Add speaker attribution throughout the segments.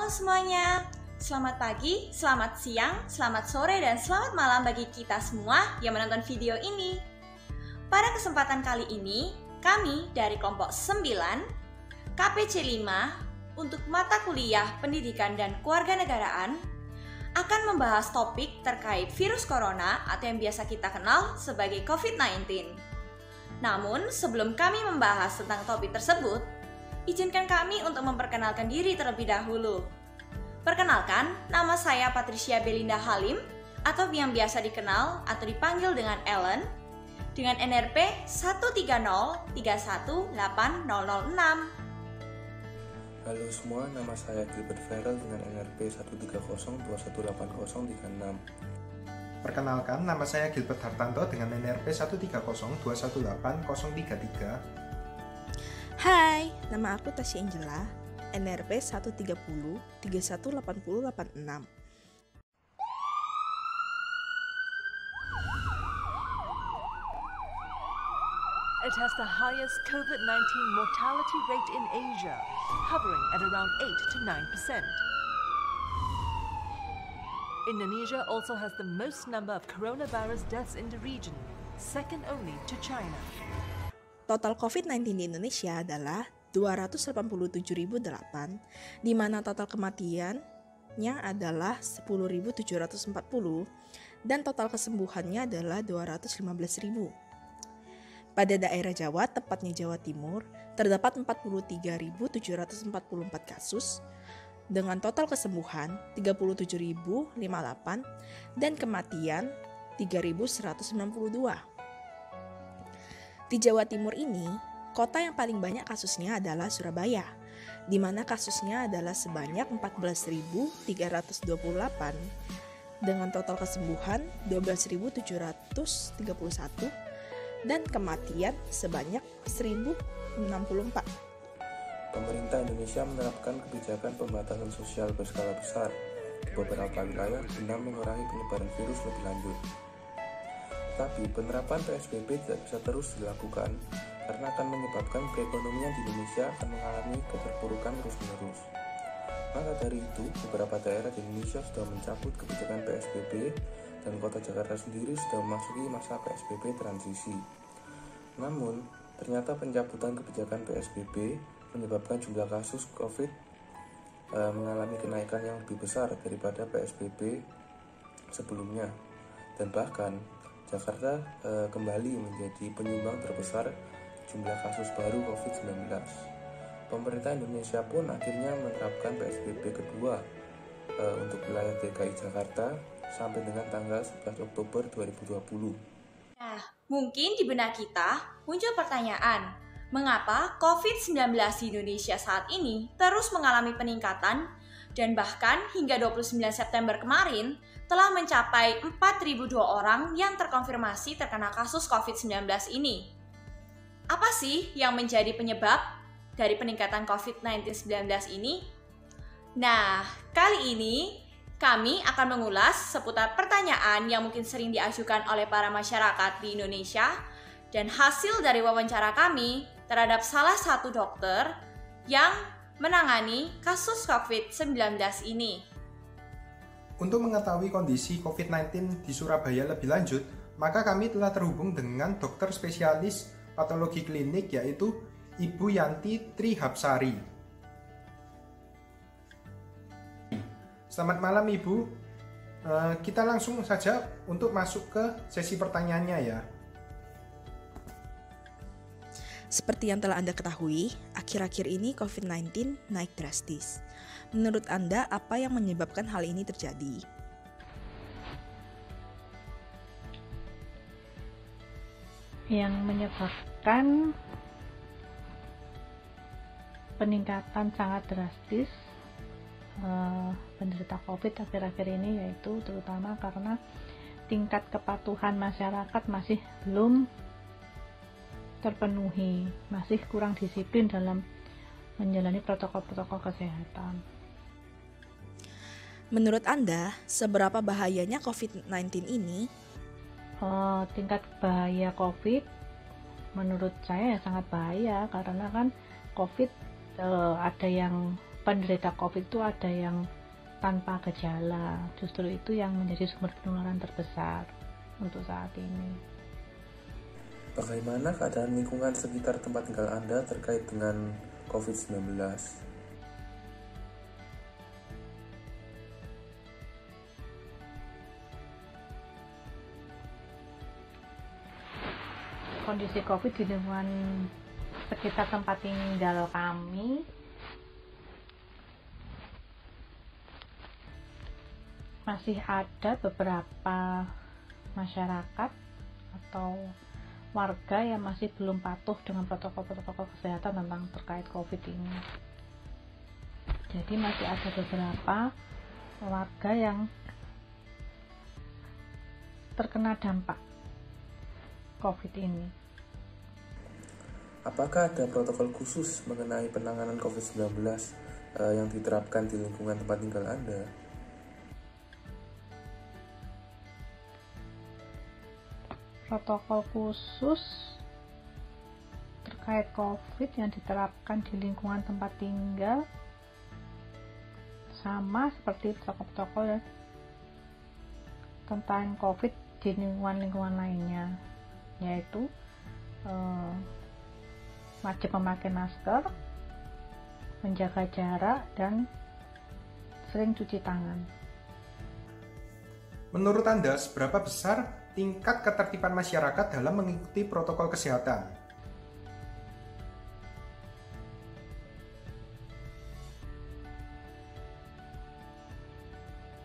Speaker 1: Halo semuanya, selamat pagi, selamat siang, selamat sore, dan selamat malam bagi kita semua yang menonton video ini. Pada kesempatan kali ini, kami dari kelompok 9, KPC 5, untuk mata kuliah Pendidikan dan Kewarganegaraan akan membahas topik terkait virus corona atau yang biasa kita kenal sebagai COVID-19. Namun, sebelum kami membahas tentang topik tersebut, izinkan kami untuk memperkenalkan diri terlebih dahulu. Perkenalkan, nama saya Patricia Belinda Halim, atau yang biasa dikenal atau dipanggil dengan Ellen, dengan NRP 130318006.
Speaker 2: Halo semua, nama saya Gilbert Ferrell dengan NRP 130218036.
Speaker 3: Perkenalkan, nama saya Gilbert Hartanto dengan NRP 13021180333.
Speaker 4: Hai, nama aku Tasya Angela, NRP 130318086.
Speaker 5: It has the highest COVID-19 mortality rate in Asia, hovering at around 8 to 9%. Indonesia also has the most number of coronavirus deaths in the region, second only to China.
Speaker 4: Total COVID-19 di Indonesia adalah 287.008, di mana total kematiannya adalah 10.740 dan total kesembuhannya adalah 215.000. Pada daerah Jawa, tepatnya Jawa Timur, terdapat 43.744 kasus dengan total kesembuhan 37.058 dan kematian 3.192. Di Jawa Timur ini, kota yang paling banyak kasusnya adalah Surabaya, di mana kasusnya adalah sebanyak 14.328 dengan total kesembuhan 12.731 dan kematian sebanyak 1.064.
Speaker 2: Pemerintah Indonesia menerapkan kebijakan pembatasan sosial berskala besar di beberapa wilayah guna mengurangi penyebaran virus lebih lanjut. Tapi penerapan PSBB tidak bisa terus dilakukan karena akan menyebabkan perekonomian di Indonesia akan mengalami keterpurukan terus-menerus. Maka dari itu, beberapa daerah di Indonesia sudah mencabut kebijakan PSBB dan kota Jakarta sendiri sudah memasuki masa PSBB transisi. Namun, ternyata pencabutan kebijakan PSBB menyebabkan jumlah kasus COVID mengalami kenaikan yang lebih besar daripada PSBB sebelumnya, dan bahkan Jakarta kembali menjadi penyumbang terbesar jumlah kasus baru COVID-19. Pemerintah Indonesia pun akhirnya menerapkan PSBB kedua untuk wilayah DKI Jakarta sampai dengan tanggal 11 Oktober 2020.
Speaker 1: Nah, mungkin di benak kita muncul pertanyaan, mengapa COVID-19 di Indonesia saat ini terus mengalami peningkatan dan bahkan hingga 29 September kemarin telah mencapai 4.002 orang yang terkonfirmasi terkena kasus COVID-19 ini. Apa sih yang menjadi penyebab dari peningkatan COVID-19 ini? Nah, kali ini kami akan mengulas seputar pertanyaan yang mungkin sering diajukan oleh para masyarakat di Indonesia dan hasil dari wawancara kami terhadap salah satu dokter yang menangani kasus COVID-19 ini.
Speaker 3: Untuk mengetahui kondisi COVID-19 di Surabaya lebih lanjut, maka kami telah terhubung dengan dokter spesialis patologi klinik yaitu Ibu Yanti Trihapsari. Selamat malam Ibu, kita langsung saja untuk masuk ke sesi pertanyaannya ya.
Speaker 4: Seperti yang telah Anda ketahui, akhir-akhir ini COVID-19 naik drastis. Menurut Anda, apa yang menyebabkan hal ini terjadi?
Speaker 6: Yang menyebabkan peningkatan sangat drastis penderita COVID akhir-akhir ini yaitu terutama karena tingkat kepatuhan masyarakat masih belum terpenuhi, masih kurang disiplin dalam menjalani protokol-protokol kesehatan.
Speaker 4: Menurut Anda, seberapa bahayanya COVID-19 ini?
Speaker 6: Tingkat bahaya COVID menurut saya ya sangat bahaya karena kan COVID ada yang penderita COVID itu ada yang tanpa gejala. Justru itu yang menjadi sumber penularan terbesar untuk saat ini.
Speaker 2: Bagaimana keadaan lingkungan sekitar tempat tinggal Anda terkait dengan COVID-19?
Speaker 6: Kondisi COVID di lingkungan sekitar tempat tinggal kami masih ada beberapa masyarakat atau warga yang masih belum patuh dengan protokol-protokol kesehatan tentang terkait COVID ini. Jadi masih ada beberapa warga yang terkena dampak COVID ini.
Speaker 2: Apakah ada protokol khusus mengenai penanganan COVID-19 yang diterapkan di lingkungan tempat tinggal Anda?
Speaker 6: Protokol khusus terkait COVID yang diterapkan di lingkungan tempat tinggal sama seperti protokol tentang COVID di lingkungan lainnya, yaitu wajib memakai masker, menjaga jarak, dan sering cuci tangan.
Speaker 3: Menurut Anda, seberapa besar tingkat ketertiban masyarakat dalam mengikuti protokol kesehatan?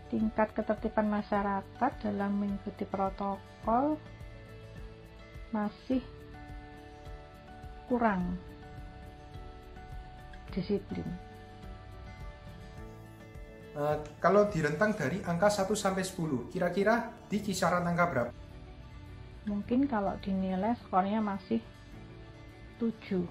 Speaker 6: Tingkat ketertiban masyarakat dalam mengikuti protokol masih kurang disiplin.
Speaker 3: Kalau direntang dari angka 1 sampai 10, kira-kira di kisaran angka berapa?
Speaker 6: Mungkin kalau dinilai skornya masih 7.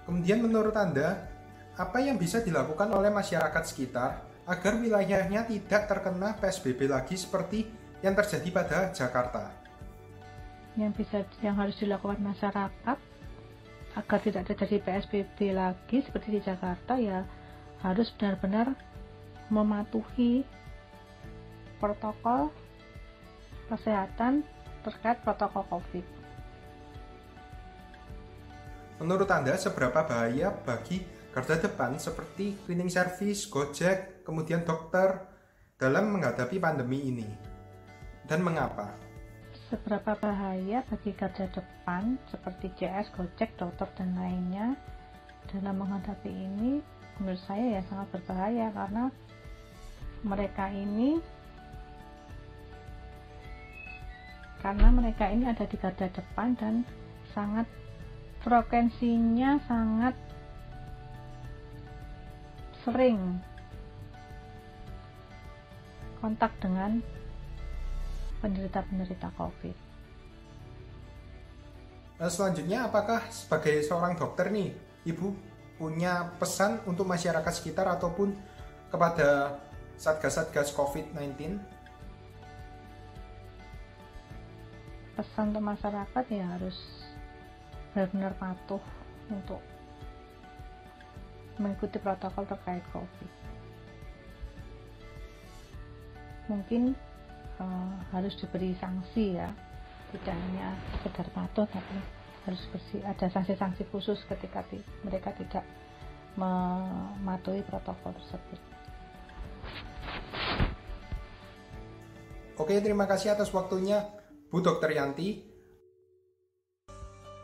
Speaker 3: Kemudian menurut Anda, apa yang bisa dilakukan oleh masyarakat sekitar agar wilayahnya tidak terkena PSBB lagi seperti yang terjadi pada Jakarta?
Speaker 6: Yang harus dilakukan masyarakat agar tidak terjadi PSBB lagi seperti di Jakarta, ya harus benar-benar mematuhi protokol kesehatan terkait protokol COVID.
Speaker 3: Menurut Anda, seberapa bahaya bagi garda depan seperti cleaning service, Gojek, kemudian dokter dalam menghadapi pandemi ini? Dan mengapa?
Speaker 6: Seberapa bahaya bagi garda depan seperti CS, Gojek, dokter, dan lainnya dalam menghadapi ini? Menurut saya ya sangat berbahaya, karena mereka ini ada di garda depan dan sangat frekuensinya sangat sering kontak dengan penderita-penderita COVID.
Speaker 3: Selanjutnya, apakah sebagai seorang dokter nih, Ibu punya pesan untuk masyarakat sekitar ataupun kepada satgas-satgas COVID-19?
Speaker 6: Pesan untuk masyarakat ya harus benar-benar patuh untuk mengikuti protokol terkait COVID. Mungkin harus diberi sanksi ya, tidak hanya sekedar patuh, tapi harus ada sanksi-sanksi khusus ketika mereka tidak mematuhi protokol tersebut.
Speaker 3: Oke, terima kasih atas waktunya Bu Dr. Yanti.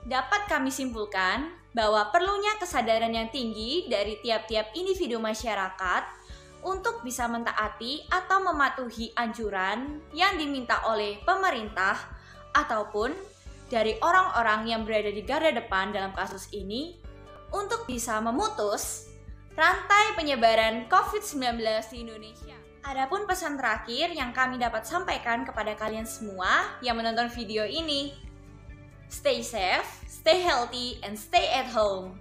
Speaker 1: Dapat kami simpulkan bahwa perlunya kesadaran yang tinggi dari tiap-tiap individu masyarakat untuk bisa mentaati atau mematuhi anjuran yang diminta oleh pemerintah ataupun dari orang-orang yang berada di garda depan dalam kasus ini untuk bisa memutus rantai penyebaran COVID-19 di Indonesia. Adapun pesan terakhir yang kami dapat sampaikan kepada kalian semua yang menonton video ini, stay safe, stay healthy, and stay at home.